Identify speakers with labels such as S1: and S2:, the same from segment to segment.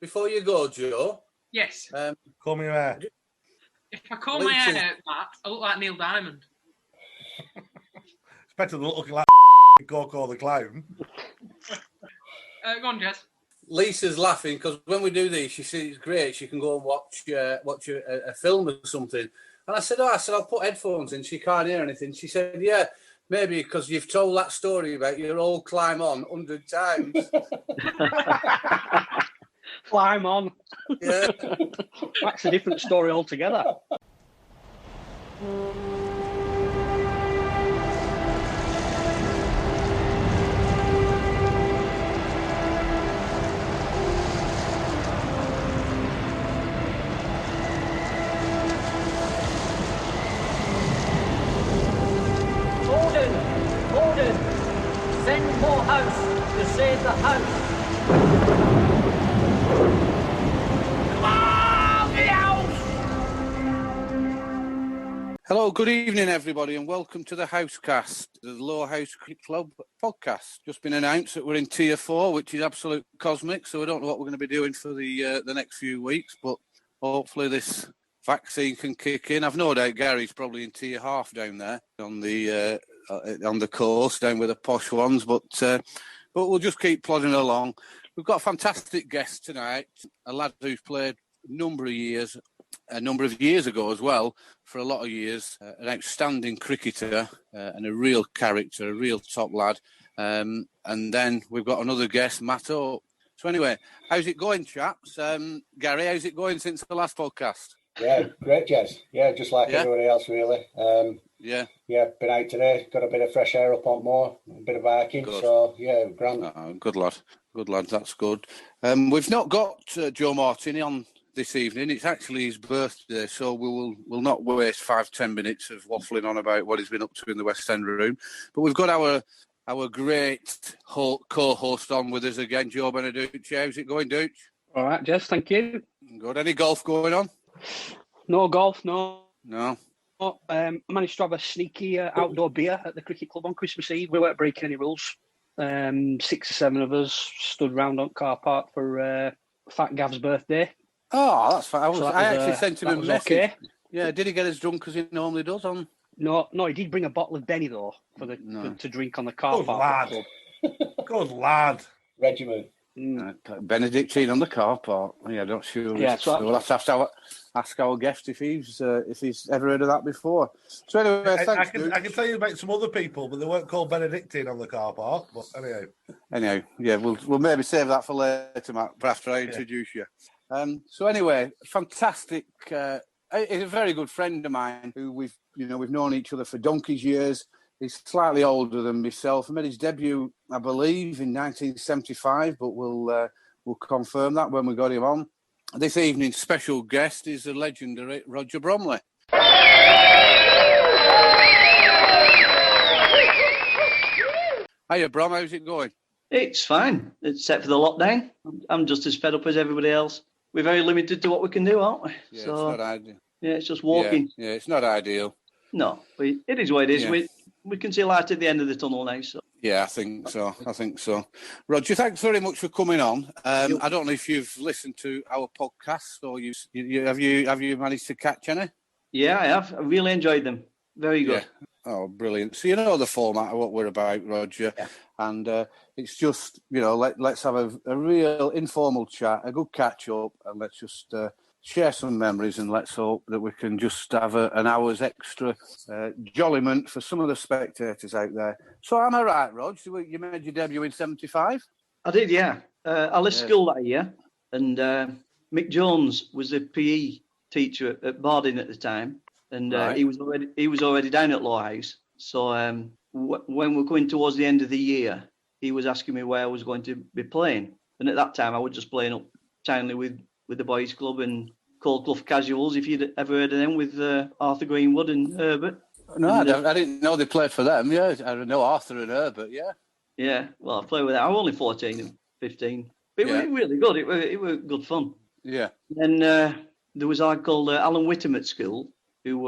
S1: before you go, Joe.
S2: Yes.
S3: Comb your hair.
S2: If I comb my hair out, Matt, I look like Neil Diamond.
S3: It's better than looking like Coco the Clown.
S2: Go on, Jez.
S1: Lisa's laughing because when we do these, she says it's great. She can go and watch a film or something. And I said, I'll put headphones in. She can't hear anything. She said, yeah, maybe because you've told that story about your old climb on 100 times.
S4: Climb on.
S1: Yeah.
S4: That's a different story altogether.
S5: Order! Send Moorhouse to save the house! Come on, the house!
S1: Hello, good evening, everybody, and welcome to the Housecast, the Lowerhouse Club podcast. Just been announced that we're in Tier 4, which is absolute cosmic, so we don't know what we're going to be doing for the next few weeks, but hopefully this vaccine can kick in. I've no doubt Gary's probably in Tier 1/2 down there on the coast, down with the posh ones, but we'll just keep plodding along. We've got a fantastic guest tonight, a lad who's played a number of years ago as well, for a lot of years, an outstanding cricketer and a real character, a real top lad. And then we've got another guest, Matt Oak. So anyway, how's it going, chaps? Gary, how's it going since the last podcast?
S6: Yeah, great, Jez. Yeah, just like everybody else, really. Yeah, been out today, got a bit of fresh air up on Moor, a bit of biking, so yeah, grand.
S1: Good lad, that's good. We've not got Joe Martini on this evening. It's actually his birthday, so we'll not waste 5-10 minutes of waffling on about what he's been up to in the West End room. But we've got our great co-host on with us again, Joe Beneducci. How's it going, Dooch?
S4: All right, Jez, thank you.
S1: Good. Any golf going on?
S4: No golf, no.
S1: No.
S4: I managed to have a sneaky outdoor beer at the cricket club on Christmas Eve. We weren't breaking any rules. 6 or 7 of us stood round on car park for Fat Gav's birthday.
S1: Oh, that's fine. I actually sent him a message.
S4: Okay.
S1: Yeah, did he get as drunk as he normally does on?
S4: No, he did bring a bottle of Benny though to drink on the car
S3: Good
S4: park.
S3: Lad. Good lad.
S6: Regiment.
S1: Benedictine on the car park. Yeah, not sure.
S4: Yeah,
S1: so we'll have to ask our guest if he's ever heard of that before. So anyway, thanks.
S3: I can tell you about some other people, but they weren't called Benedictine on the car park. But anyhow,
S1: yeah, we'll maybe save that for later, Matt, after I introduce you. So anyway, fantastic. He's a very good friend of mine who we've known each other for donkey's years. He's slightly older than myself. He made his debut, I believe, in 1975, but we'll confirm that when we got him on. This evening's special guest is the legendary Roger Bromley. Hiya, Brom. How's it going?
S7: It's fine, except for the lockdown. I'm just as fed up as everybody else. We're very limited to what we can do, aren't we?
S1: Yeah, so, it's not ideal.
S7: Yeah, it's just walking.
S1: Yeah, it's not ideal.
S7: No, but it is what it is.
S1: Yeah.
S7: We can see light at the end of the tunnel now. So.
S1: Yeah, I think so. Roger, thanks very much for coming on. I don't know if you've listened to our podcast or have you managed to catch any?
S7: Yeah, I have. I really enjoyed them. Very good.
S1: Yeah. Oh, brilliant. So you know the format of what we're about, Roger. Yeah. And it's just, let's have a real informal chat, a good catch-up, and let's just share some memories, and let's hope that we can just have an hour's extra jolliment for some of the spectators out there. So am I right, Rog? You made your debut in 75?
S7: I did, yeah. I left school that year, and Mick Jones was the PE teacher at Barding at the time, and right. he was already down at Lowerhouse. So when we're coming towards the end of the year, he was asking me where I was going to be playing, and at that time I was just playing up townly with the boys' club and Coldclough Casuals, if you'd ever heard of them, with Arthur Greenwood and Herbert.
S1: No, I didn't know they played for them. Yeah, I know Arthur and Herbert. Yeah.
S7: Yeah, well, I played with them. I was only 14 and 15, but it was really good. It was good fun.
S1: Yeah.
S7: And there was a guy called Alan Whittam at school, who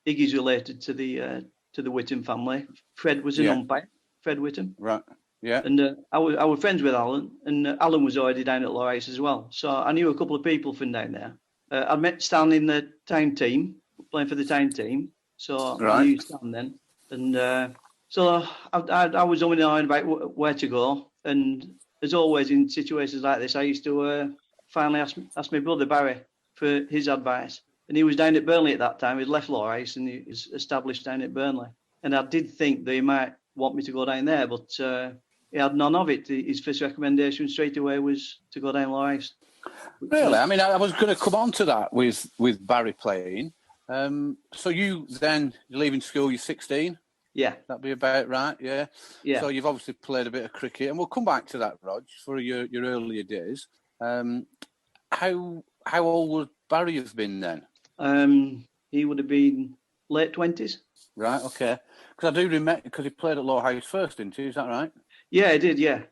S7: Iggy's related to the Whittam family. Fred was an umpire. Fred Whittam.
S1: Right. Yeah.
S7: And I was friends with Alan, and Alan was already down at Lowerhouse as well. So I knew a couple of people from down there. I met Stan in the town team, playing for the town team. So I knew Stan then. And so I was umming and ahhing about where to go. And as always in situations like this, I used to finally ask my brother Barry for his advice. And he was down at Burnley at that time. He'd left Lowerhouse and he was established down at Burnley. And I did think they might want me to go down there, but he had none of it. His first recommendation straight away was to go down Lowerhouse.
S1: Really? I mean, I was going to come on to that with Barry playing. So you're leaving school, you're 16?
S7: Yeah.
S1: That'd be about right, yeah?
S7: Yeah.
S1: So you've obviously played a bit of cricket, and we'll come back to that, Rog, for your earlier days. How old would Barry have been then?
S7: He would have been late 20s.
S1: Right, okay. Because I do remember, because he played at Lowerhouse first, didn't he? Is that right?
S7: Yeah, he did, yeah.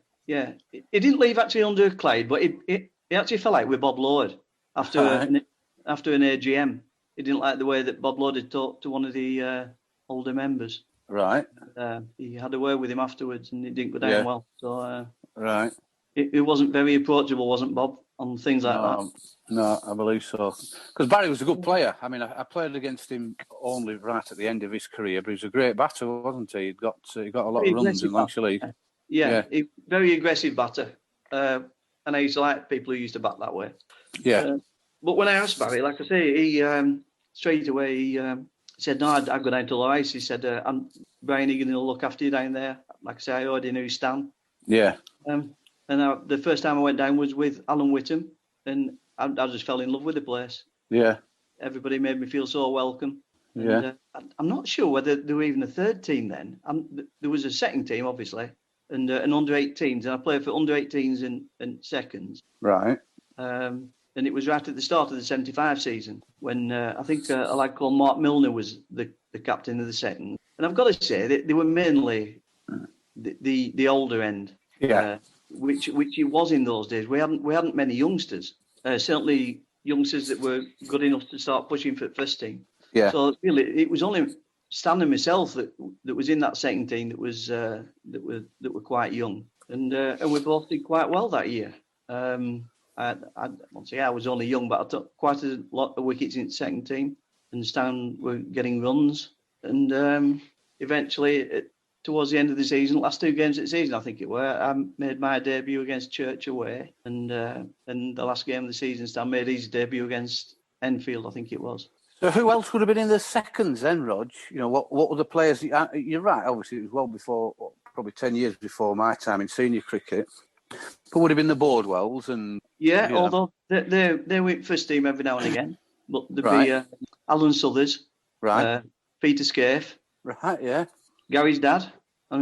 S7: He didn't leave actually under Clyde, but he actually fell out with Bob Lord after an AGM. He didn't like the way that Bob Lord had talked to one of the older members.
S1: Right.
S7: He had a word with him afterwards, and it didn't go down well. So
S1: right.
S7: It wasn't very approachable, wasn't Bob, on things like that?
S1: No, I believe so. Because Barry was a good player. I mean, I played against him only right at the end of his career, but he was a great batter, wasn't he? He got a lot of runs in Lancashire League.
S7: Yeah, very aggressive batter. And I used to like people who used to bat that way.
S1: Yeah.
S7: But when I asked Barry, like I say, he straight away he said, "No, I'd go down to Lowerhouse." He said, "I'm Brian Egan will look after you down there." Like I say, I already knew Stan. Yeah. And the first time I went down was with Alan Whittam, and I just fell in love with the place.
S1: Yeah.
S7: Everybody made me feel so welcome.
S1: Yeah.
S7: And, I'm not sure whether there were even a third team then. There was a second team, obviously, and an under-18s, and I played for under-18s and seconds.
S1: Right.
S7: And it was right at the start of the 75 season when I think a lad called Mark Milner was the captain of the second. And I've got to say that they were mainly the older end, which it was in those days. We hadn't many youngsters, certainly youngsters that were good enough to start pushing for the first team. Yeah. So really, it was only Stan and myself that was in that second team that were quite young, and we both did quite well that year. I won't say I was only young, but I took quite a lot of wickets in the second team, and Stan were getting runs. And eventually, towards the end of the season, last two games of the season, I think it were, I made my debut against Church away. And the last game of the season, Stan made his debut against Enfield, I think it was.
S1: So who else would have been in the seconds then, Rog? You know, what were the players? You're right, obviously, it was well before, probably 10 years before my time in senior cricket. But would have been the Boardwells and...
S7: Yeah, although they went first team every now and again. But there'd be Alan Southers, Peter Scaife.
S1: Right, yeah.
S7: Gary's dad. I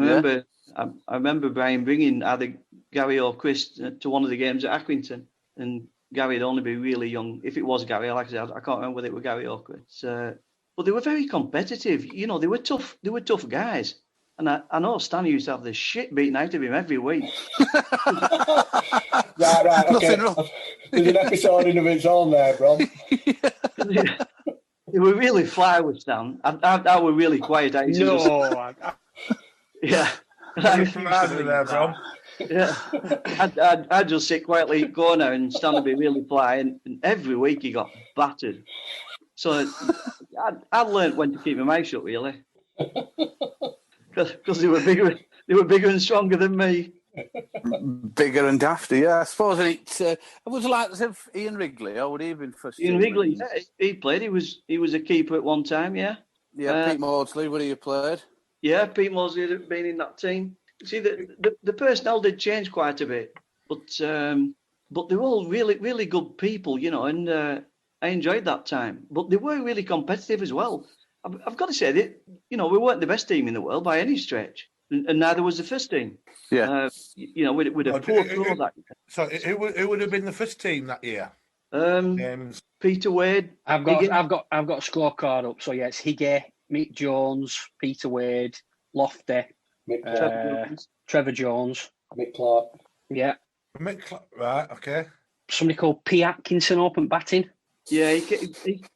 S7: remember Brian bringing either Gary or Chris to one of the games at Accrington. And Gary would only be really young. If it was Gary, like I said, I can't remember whether it was Gary or Chris. But they were very competitive. You know, they were tough guys. And I know Stan used to have the shit beaten out of him every week.
S6: Right, okay. There's an episode in of its own there, bro.
S7: They were really fly with Stan. I were really quiet. Yeah.
S3: There, bro.
S7: Yeah. I'd just sit quietly at the corner and Stan would be really fly. And every week he got battered. So I learned when to keep my mouth shut, really. Because they were bigger and stronger than me.
S1: Bigger and dafty, yeah. I suppose it was like as if Ian Wrigley, or would he have been first?
S7: Ian Wrigley, yeah, he played. He was a keeper at one time, yeah.
S1: Yeah, Pete Maudsley, would he have played?
S7: Yeah, Pete Maudsley had been in that team. See, the personnel did change quite a bit, but they were all really, really good people, you know, and I enjoyed that time. But they were really competitive as well. I've got to say that, you know, we weren't the best team in the world by any stretch, and neither was the first team.
S1: Yeah.
S7: You know, with a poor draw that year.
S3: So who would have been the first team that year?
S7: Peter Wade.
S4: I've got a scorecard up. So yeah, it's Higgy, Mick Jones, Peter Wade, Lofty, Trevor Jones,
S6: Mick Clark.
S4: Yeah.
S3: Mick Clark, right? Okay.
S4: Somebody called P. Atkinson open batting.
S7: Yeah,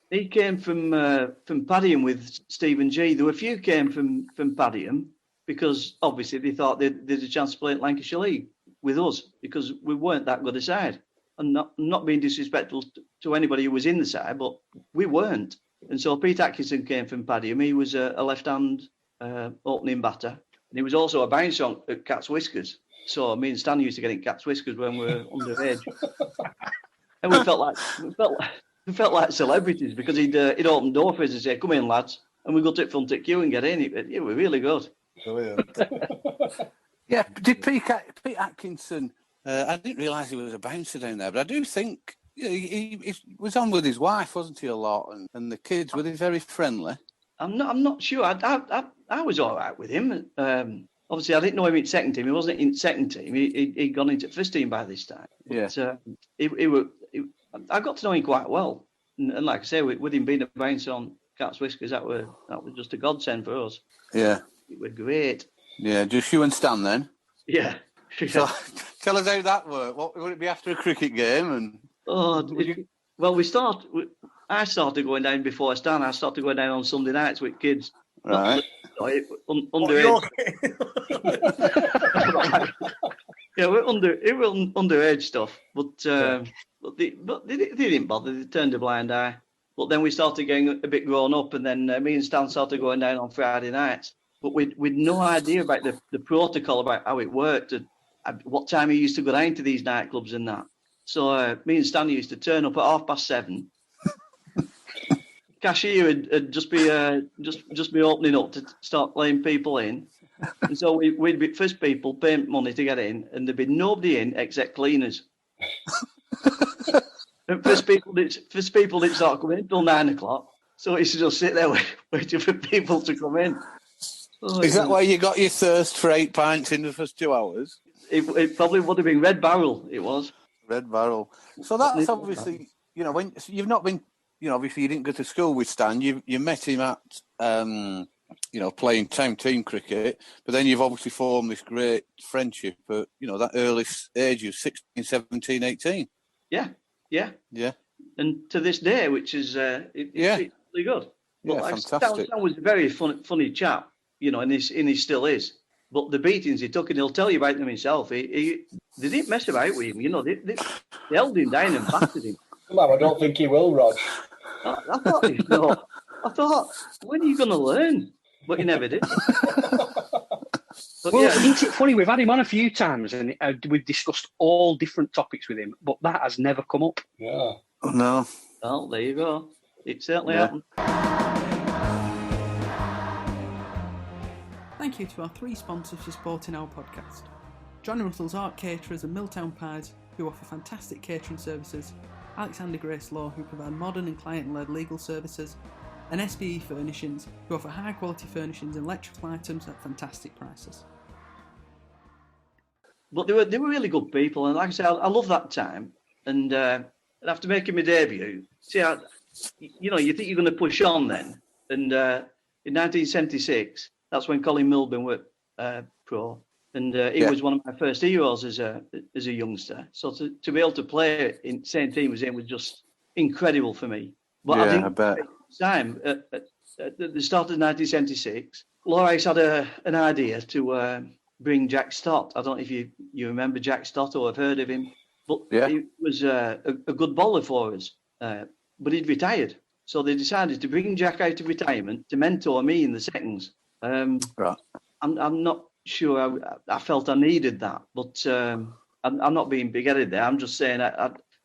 S7: he came from Padiham with Stephen G. There were a few came from Padiham, because obviously they thought they'd a chance to play at Lancashire League with us because we weren't that good a side. And not being disrespectful to anybody who was in the side, but we weren't. And so Pete Atkinson came from Padiham. He was a left-hand opening batter. And he was also a bouncer at Cat's Whiskers. So me and Stan used to get in Cat's Whiskers when we were underage. And we felt like celebrities because he'd open door for us and say, "Come in, lads." And we go to front at queue and get in. It was really good.
S3: Brilliant.
S1: Yeah, did Pete Atkinson... I didn't realise he was a bouncer down there, but I do think he was on with his wife, wasn't he, a lot? And the kids, were they very friendly?
S7: I'm not sure. I was all right with him. Obviously, I didn't know him in second team. He wasn't in second team. He'd gone into first team by this time. But, I got to know him quite well. And like I say, with him being a bouncer on Cat's Whiskers, that was just a godsend for us.
S1: Yeah.
S7: It was great.
S1: Yeah, just you and Stan then?
S7: Yeah.
S1: So, tell us how that worked. What would it be after a cricket game? I started going down before Stan. I started going down on Sunday nights with kids. Right.
S7: Underage. Yeah, it was underage stuff, but they didn't bother. They turned a blind eye. But then we started getting a bit grown up, and then me and Stan started going down on Friday nights. But we'd no idea about the protocol about how it worked and what time he used to go down to these nightclubs and that. So me and Stan used to turn up at 7:30. Cashier would just be opening up to start letting people in. And so we'd be first people paying money to get in, and there'd be nobody in except cleaners. And first people didn't start coming in until 9 o'clock. So we used to just sit there waiting for people to come in.
S1: Is that why you got your thirst for 8 pints in the first 2 hours?
S7: It probably would have been Red Barrel. It was
S1: Red Barrel. So that's obviously, when you've not been, obviously you didn't go to school with Stan. You met him at, playing town team cricket, but then you've obviously formed this great friendship at, that early age of 16, 17, 18.
S7: Yeah.
S1: Yeah.
S7: And to this day, which is it's really good.
S1: But fantastic.
S7: Stan was a very funny chap, and he still is. But the beatings he took, and he'll tell you about them himself. They didn't mess about with him, they held him down and battered him.
S6: Well, I don't think he will, Rog.
S7: I thought, when are you going to learn? But he never did.
S4: Isn't it funny? We've had him on a few times, and we've discussed all different topics with him, but that has never come up.
S6: Yeah.
S1: No.
S7: Well, there you go. It certainly happened.
S8: Thank you to our 3 sponsors for supporting our podcast. John Russell's Art Caterers and Milltown Pies, who offer fantastic catering services, Alexander Grace Law, who provide modern and client-led legal services, and SBE Furnishings, who offer high-quality furnishings and electrical items at fantastic prices.
S7: But they were really good people, and like I said, I love that time. And after making my debut, you think you're going to push on then. And in 1976, that's when Colin Milburn were pro, and he was one of my first heroes as a youngster. So to be able to play in the same team as him was just incredible for me. But I bet. At the time, at the start of 1976, Lowerhouse had an idea to bring Jack Stott. I don't know if you remember Jack Stott or have heard of him, but he was a good bowler for us. But he'd retired, so they decided to bring Jack out of retirement to mentor me in the seconds.
S1: Right.
S7: I'm not sure I felt I needed that, but I'm not being big-headed there. I'm just saying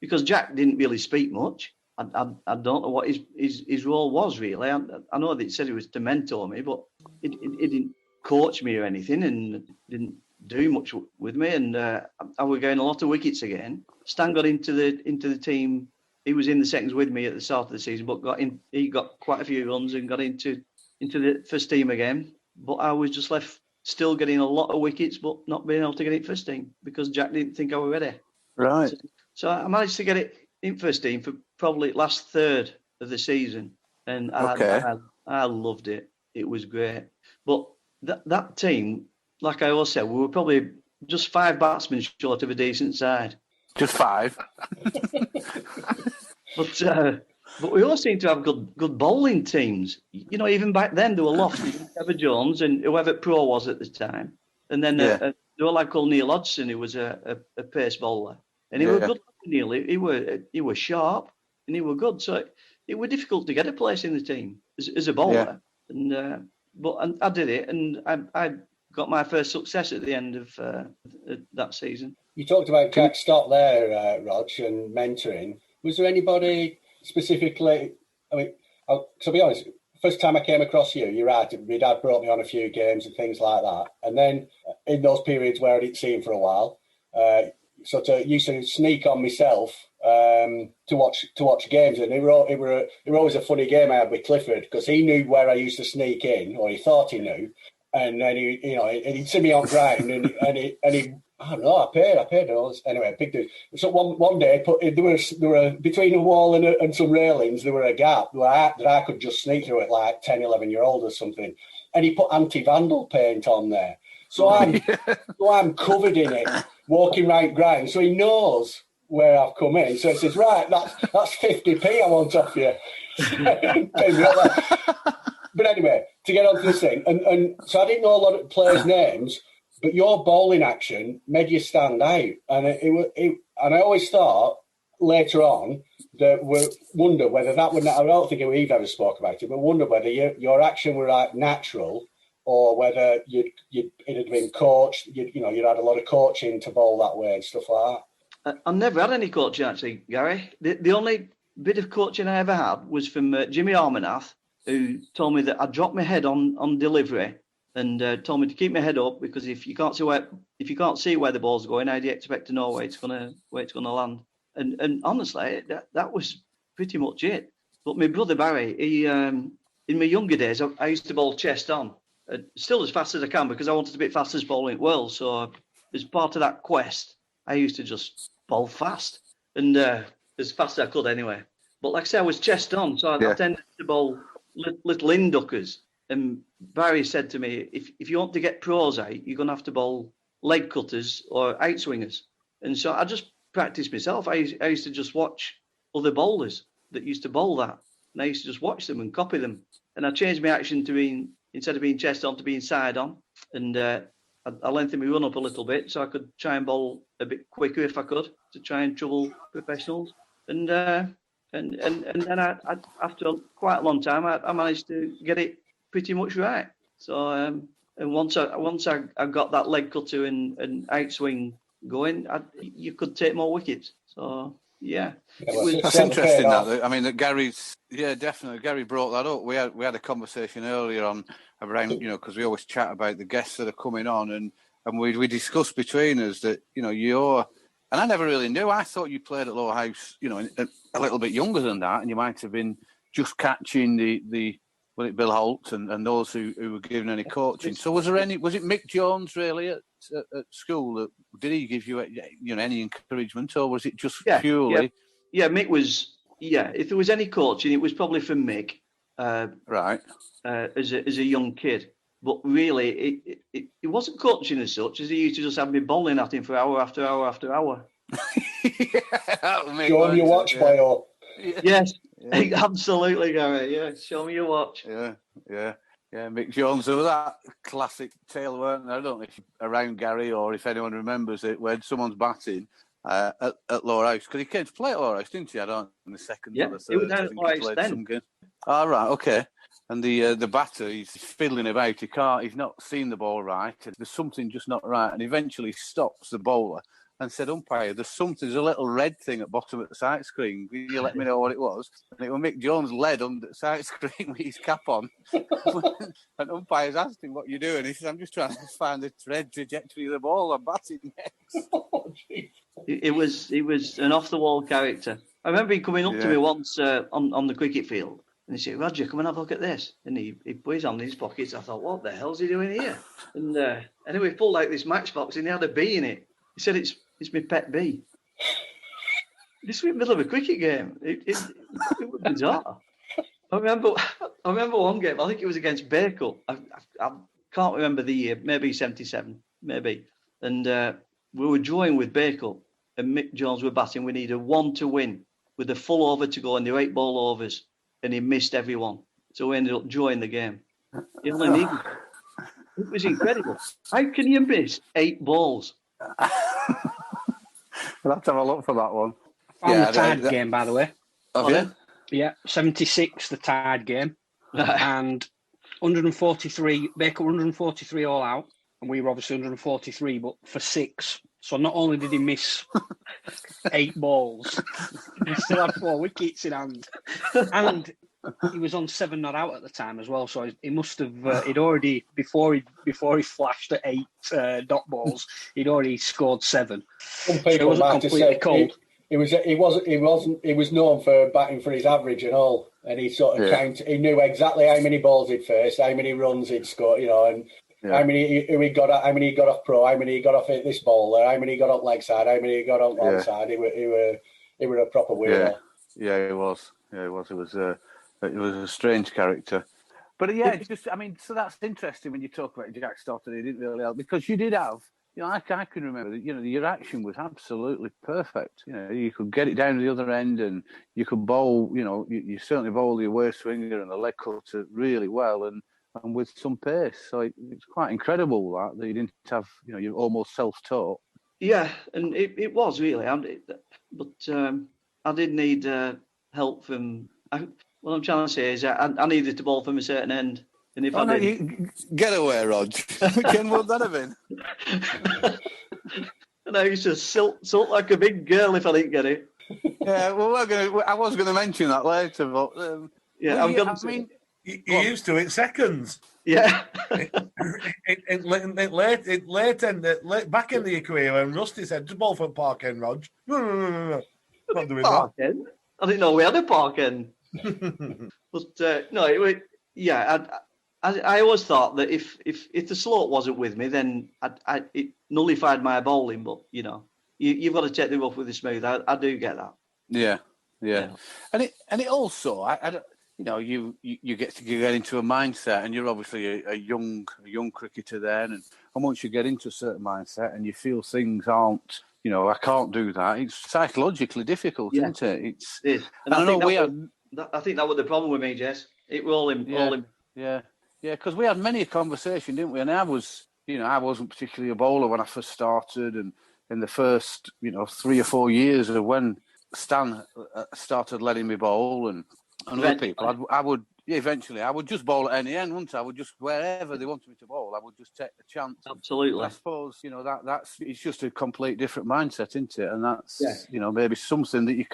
S7: because Jack didn't really speak much. I don't know what his role was really. I know that he said it was to mentor me, but he didn't coach me or anything, and didn't do much with me. And I was getting a lot of wickets again. Stan got into the team. He was in the seconds with me at the start of the season, but he got quite a few runs and got into the first team again. But I was just left still getting a lot of wickets, but not being able to get it first team because Jack didn't think I was ready.
S1: Right.
S7: So I managed to get it in first team for probably last third of the season, and I loved it. It was great. But that team, like I always said, we were probably just 5 batsmen short of a decent side.
S1: Just 5.
S7: But But we all seem to have good bowling teams. You know, even back then there were Lofty, Trevor Jones, and whoever pro was at the time. And then there was a lad called Neil Hodgson, who was a pace bowler, and he were good. Neil, he were sharp, and he were good. So it was difficult to get a place in the team as a bowler. Yeah. And I did it, and I got my first success at the end of that season.
S6: You talked about Jack Stott there, Rog, and mentoring. Was there anybody specifically? I mean, to be honest, first time I came across you, you're right. My dad brought me on a few games and things like that. And then in those periods where I didn't see him for a while, used to sneak on myself to watch games. And it were always a funny game I had with Clifford, because he knew where I used to sneak in, or he thought he knew. And then he'd see me on ground, and he I don't know. I paid all. Anyway, big dude. So one day, there were between a wall and some railings, there were a gap that I could just sneak through it like 10, 11-year-old or something. And he put anti-vandal paint on there. So I'm covered in it, walking right ground. So he knows where I've come in. So he says, right, that's 50p I want off you. But anyway, to get on to this thing, and so I didn't know a lot of players' names, but your bowling action made you stand out, and and I always thought later on that we wonder whether that would. I don't think we've ever spoke about it, but wonder whether your action were like natural, or whether it had been coached. You'd had a lot of coaching to bowl that way and stuff like
S7: that. I never had any coaching actually, Gary. The only bit of coaching I ever had was from Jimmy Armanath, who told me that I dropped my head on delivery, and told me to keep my head up, because if you can't see where the ball's going, how do you expect to know where it's gonna land? And honestly, that was pretty much it. But my brother Barry, he in my younger days, I used to bowl chest on, still as fast as I can, because I wanted to be fastest bowling in the world. So as part of that quest, I used to just bowl fast, and as fast as I could anyway. But like I say, I was chest on, so I tended to bowl little induckers. And Barry said to me, if you want to get pros out, you're going to have to bowl leg cutters or outswingers. And so I just practiced myself. I used to just watch other bowlers that used to bowl that. And I used to just watch them and copy them. And I changed my action to instead of being chest on, to being side on. And I lengthened my run up a little bit, so I could try and bowl a bit quicker if I could, to try and trouble professionals. And then I after quite a long time, I managed to get it pretty much right. So and once I got that leg cutter and outswing going, you could take more wickets. So
S1: that's interesting. That I mean, that Gary's definitely. Gary brought that up. We had a conversation earlier on around because we always chat about the guests that are coming on, and we discussed between us that you're. And I never really knew. I thought you played at Lowerhouse, a little bit younger than that, and you might have been just catching the Bill Holt and those who were giving any coaching. So was it Mick Jones really at school? Did he give you any encouragement, or was it just purely?
S7: Yeah, Mick was. Yeah, if there was any coaching, it was probably from Mick.
S1: Right.
S7: As a young kid. But really, it wasn't coaching as such, as he used to just have me bowling at him for hour after hour after hour.
S6: Show me your watch, boy.
S7: Yes, absolutely, Gary. Yeah, show me your watch.
S1: Yeah. Mick Jones, there was that classic tale, weren't there? I don't know if around Gary or if anyone remembers it, when someone's batting at Lowerhouse, because he came to play at Lowerhouse, didn't he? I don't know, in the second or the third.
S7: He was down at Lowerhouse then.
S1: Oh, right, okay. And the batter, he's fiddling about. He's not seen the ball right. There's something just not right. And eventually stops the bowler and said, umpire, there's a little red thing at bottom of the sight screen. Will you let me know what it was? And it was Mick Jones led under the sight screen with his cap on. And umpires asked him, what you doing? He said, I'm just trying to find the red trajectory of the ball. I'm batting next.
S7: It was an off-the-wall character. I remember him coming up to me once on the cricket field. And he said, Roger, come and have a look at this. And he put his hand in his pockets. I thought, what the hell's he doing here? And anyway, he pulled out this matchbox and he had a bee in it. He said, it's my pet bee. This was in the middle of a cricket game. It was bizarre. I remember one game, I think it was against Bacup. I can't remember the year, maybe 77, maybe. And we were drawing with Bacup and Mick Jones were batting. We needed one to win with a full over to go and there were 8 ball overs, and he missed everyone. So we ended up drawing the game. He only needed. It was incredible. How can you miss 8 balls?
S1: We'll have to have a look for that one.
S4: On the tied game, by the way.
S1: Have you?
S4: Yeah, 76, the tied game. And 143, Baker 143 all out. And we were obviously 143, but for 6. So not only did he miss 8 balls, he still had 4 wickets in hand. And he was on 7 not out at the time as well. So he must have, he'd already, before he flashed at 8 dot balls, he'd already scored 7.
S6: Some people
S4: so
S6: might have said he was known for batting for his average and all, and he sort of he knew exactly how many balls he'd faced, how many runs he'd scored, and how many he got off pro, how many he got off this bowler, how many he got off leg side, how many he got on one side. He were a proper winner.
S1: Yeah, he was. Yeah, he was. It was a strange character. But so that's interesting when you talk about Jack Stoddard. He didn't really help because you did have. I can remember that, your action was absolutely perfect. You could get it down to the other end and you could bowl, you certainly bowl your waist swinger and the leg cutter really well and with some pace. So it's quite incredible that you didn't have, you're almost self-taught.
S7: Yeah, and it was really. But I did need help from... What I'm trying to say is I needed to bowl from a certain end. And if I didn't...
S1: Get away, Rog. Ken, would that have been?
S7: And I used to silt like a big girl if I didn't get it.
S1: Yeah, well, I was going to mention that later, but...
S3: You used to in seconds.
S7: Yeah.
S3: Late back in the career when Rusty said, just bowl from Park End, Rog. No. Not doing
S7: Park
S3: that.
S7: End? I didn't know we had a Park End. But I always thought that if the slope wasn't with me, then it nullified my bowling. But you've got to take the rough with the smooth. I do get that.
S1: Yeah. And it also you get into a mindset, and you're obviously a young cricketer then, and once you get into a certain mindset and you feel things aren't. I can't do that. It's psychologically difficult, isn't it? It is.
S7: And I think that was the problem with me, Jess. It was all him.
S1: Yeah, because we had many a conversation, didn't we? And I wasn't particularly a bowler when I first started, and in the first, 3 or 4 years of when Stan started letting me bowl, and other people, I would just bowl at any end, wouldn't I? I would just, wherever they wanted me to bowl, I would just take the chance.
S7: Absolutely.
S1: And I suppose, that's it's just a complete different mindset, isn't it? And that's, maybe something that you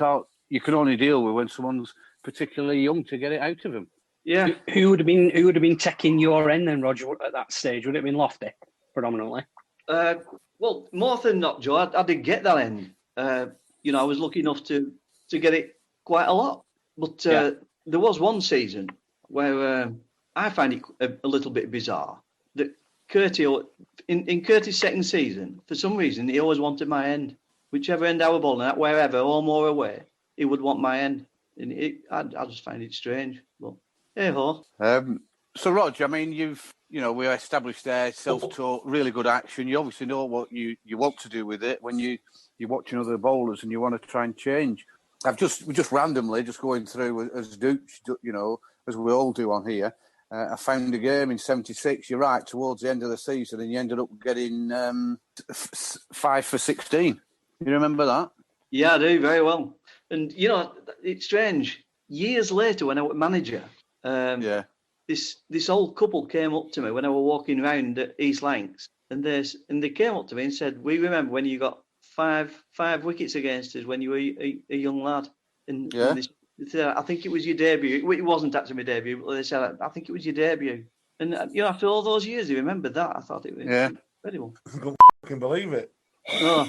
S1: can only deal with when someone's particularly young to get it out of them.
S7: Yeah.
S4: Who would have been taking your end then, Roger, at that stage? Would it have been Lofty, predominantly?
S7: Well, more than not, Joe, I did get that end. I was lucky enough to get it quite a lot. But there was one season where I find it a little bit bizarre that Curtis, in Curtis' second season, for some reason, he always wanted my end. Whichever end I were bowling at, wherever, home or away, he would want my end. And I just find it strange. But hey-ho.
S1: So, Rog, we established there, self-taught, really good action. You obviously know what you want to do with it when you're watching other bowlers and you want to try and change. We're just randomly going through as Dooch, as we all do on here. I found a game in 76, you're right, towards the end of the season, and you ended up getting 5 for 16. You remember that?
S7: Yeah, I do, very well. And, it's strange. Years later, when I was manager, this old couple came up to me when I was walking around at East Lancs, and they came up to me and said, "We remember when you got five wickets against us when you were a young lad." And they said, "I think it was your debut." It wasn't actually my debut, but they said, "I think it was your debut." And after all those years, they remembered that. I thought it was incredible.
S3: I can't fucking believe it.
S6: Oh.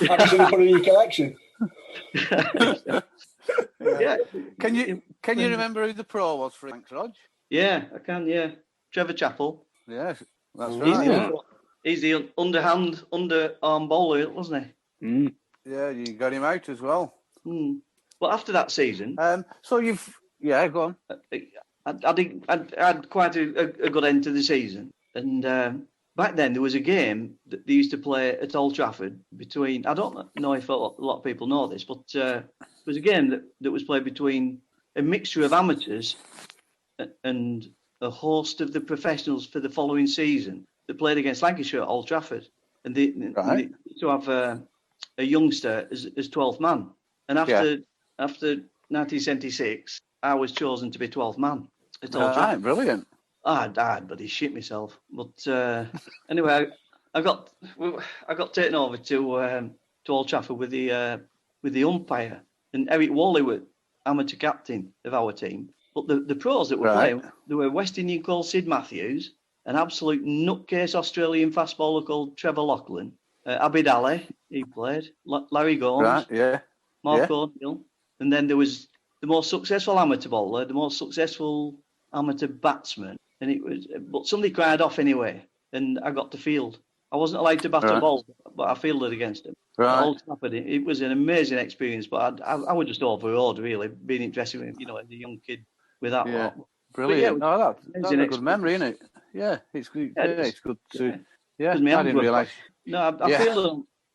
S6: Actually, put it in your collection.
S7: Yeah.
S1: Can you remember who the pro was for Lancs, Rog?
S7: Yeah, I can. Yeah, Trevor Chappell.
S1: Yeah, that's right.
S7: He's the underarm bowler, wasn't he?
S4: Mm.
S1: Yeah, you got him out as well.
S7: Mm. Well, after that season,
S1: so go on.
S7: I had quite a good end to the season, and back then there was a game that they used to play at Old Trafford between, I don't know if a lot of people know this, but there was a game that was played between a mixture of amateurs and a host of the professionals for the following season that played against Lancashire at Old Trafford. And they used to have a youngster as 12th man. And after 1976, I was chosen to be 12th man at Old Trafford.
S1: Brilliant.
S7: I died, but he shit myself. But anyway, I got taken over to Old Trafford with the umpire, and Eric Worley was amateur captain of our team. But the pros that were playing, there were West Indian called Sid Matthews, an absolute nutcase Australian fastballer called Trevor Lachlan, Abid Ali, he played, Larry Gomes, Mark O'Neill, and then there was the most successful amateur bowler, the most successful amateur batsman, but somebody cried off anyway, and I got to field. I wasn't allowed to bat a ball, but I fielded against him. Old Trafford, it was an amazing experience, but I was just overawed, really, being in dressing room, as a young kid with that lot.
S1: Brilliant. That's a good memory, isn't it? Yeah, it's good. It's good to. Yeah, I didn't realise.
S7: No,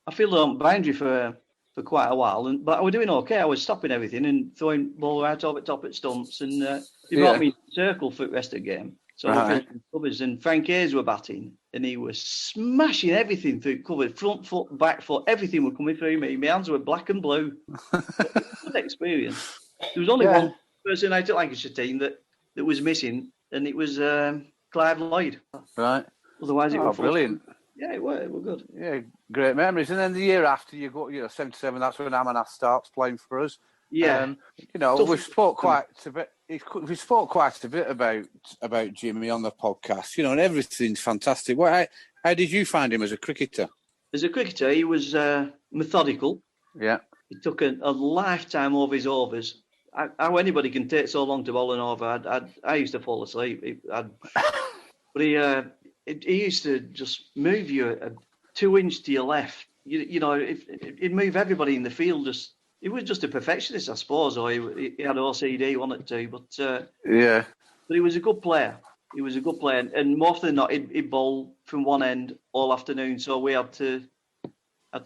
S7: I fielded on boundary for quite a while, but I was doing okay. I was stopping everything and throwing ball right over top at stumps, and they brought me in a circle for the rest of the game. So I was covers, and Frank Hayes were batting, and he was smashing everything through cover, front foot, back foot, everything was coming through me. My hands were black and blue. Good experience. There was only one person out at Lancashire team that was missing, and it was Clive Lloyd.
S1: Right.
S7: Otherwise, it was
S1: brilliant.
S7: Yeah, it were good.
S1: Yeah, great memories. And then the year after, you go, 77. That's when Amanat starts playing for us.
S7: Yeah.
S1: We spoke quite a bit. We spoke quite a bit about Jimmy on the podcast. And everything's fantastic. How did you find him as a cricketer?
S7: As a cricketer, he was methodical.
S1: Yeah. He
S7: took a lifetime over his overs. How anybody can take so long to bowl an over? I used to fall asleep. But he used to just move you 2 inches to your left. He'd move everybody in the field. He was just a perfectionist, I suppose, or he had OCD, wanted to. But But he was a good player. And more often than not, he'd bowl from one end all afternoon. So we had to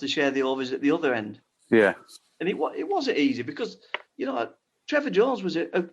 S7: share the overs at the other end.
S1: Yeah.
S7: And it wasn't easy because Trevor Jones was a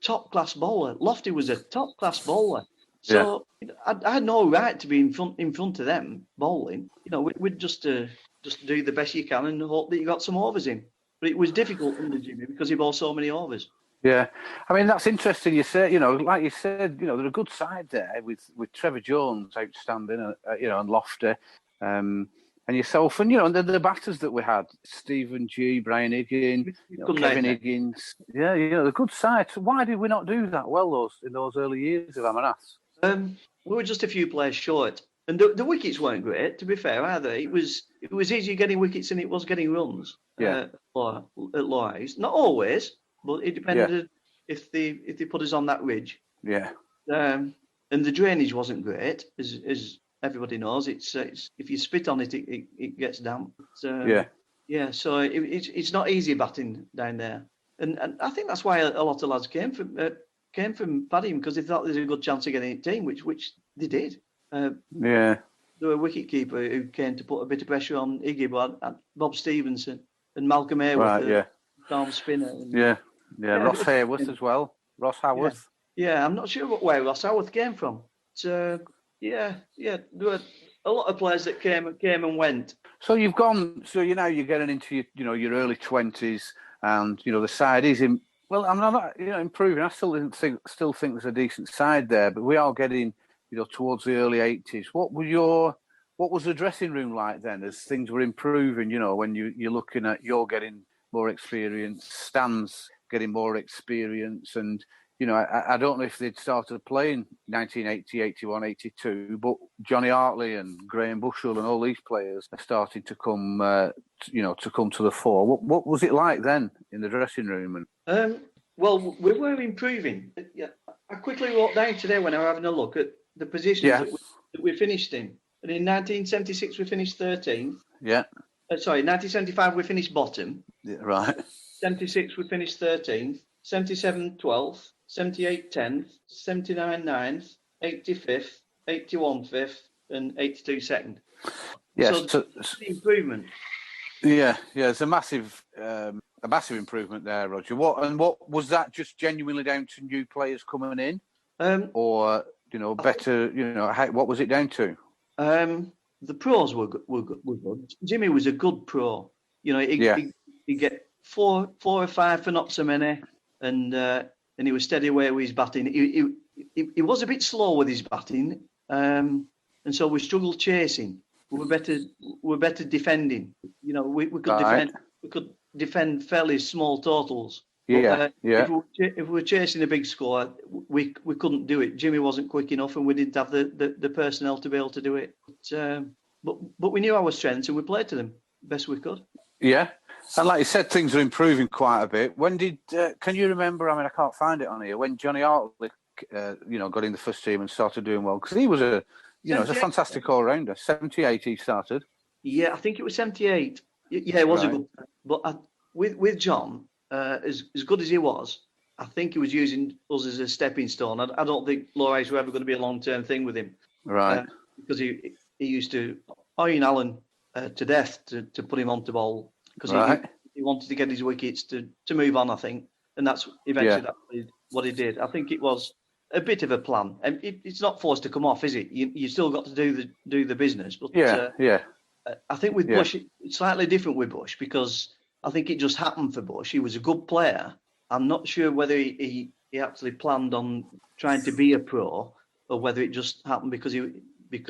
S7: top class bowler. Lofty was a top class bowler. So I had no right to be in front of them bowling. We'd just do the best you can and hope that you got some overs in. But it was difficult under Jimmy because he bowled so many overs. Yeah,
S1: I mean that's interesting. You say, like you said, they're a good side there with Trevor Jones outstanding, and Lofty, and yourself, and and the batters that we had, Stephen G, Brian Higgins, Kevin Higgins. Yeah, they're a good side. So why did we not do that well in those early years of Amanat?
S7: We were just a few players short, and the wickets weren't great. To be fair, either it was easier getting wickets than it was getting runs. At Lowerhouse, not always, but it depended if they put us on that ridge.
S1: Yeah.
S7: And the drainage wasn't great, as everybody knows. It's if you spit on it, it gets damp. Yeah. So it's not easy batting down there, and I think that's why a lot of lads came from Paddy because they thought there's a good chance of getting a team, which they did. There were a wicketkeeper who came to put a bit of pressure on Iggy, Bob Stevenson and Malcolm Hayworth, Tom Spinner.
S1: Ross Hayworth as well. Ross Haworth.
S7: Yeah, I'm not sure where Ross Haworth came from. So there were a lot of players that came and went.
S1: So you've gone. So you're getting into your early 20s, and the side is in. Well, I'm not improving. I still think there's a decent side there, but we are getting towards the early 80s. What was the dressing room like then as things were improving, when you're looking at you're getting more experience, Stan's getting more experience, and I don't know if they'd started playing 1980, 81, 82, but Johnny Hartley and Graham Bushell and all these players are starting to come to the fore. What was it like then in the dressing room?
S7: Well, we were improving. I quickly wrote down today when I was having a look at the positions that we finished in. And in 1976, we finished 13th.
S1: Yeah.
S7: 1975, we finished bottom.
S1: Yeah, right.
S7: 76, we finished 13th. 77, 12th. 78, 10th. 79, 9th. 85th. 81, 5th. and 82 second.
S1: Yes,
S7: So the improvement.
S1: Yeah, it's a massive improvement there, Roger. What was that? Just genuinely down to new players coming in, or better? What was it down to?
S7: The pros were good. Jimmy was a good pro. He'd get four or five for not so many, and he was steady away with his batting. He was a bit slow with his batting, and so we struggled chasing. We were better defending. We could defend. We could defend fairly small totals. But, if we were chasing a big score, we couldn't do it. Jimmy wasn't quick enough, and we didn't have the personnel to be able to do it. But we knew our strengths, and we played to them best we could.
S1: Yeah, and like you said, things are improving quite a bit. When did? Can you remember? I mean, I can't find it on here. When Johnny Hartley, got in the first team and started doing well, because he was a fantastic all rounder. 78, he started.
S7: Yeah, I think it was 78. Yeah, it was a good. But with John, as good as he was, I think he was using us as a stepping stone. I don't think Lowerhouse were ever going to be a long-term thing with him.
S1: Right.
S7: Because he used to iron Allen to death to put him onto ball, because he wanted to get his wickets to move on, I think. And that's eventually what he did. I think it was a bit of a plan. And it's not forced to come off, is it? You still got to do the business. But I think with Bush, it's slightly different with Bush, because I think it just happened for Bush. He was a good player. I'm not sure whether he actually planned on trying to be a pro, or whether it just happened because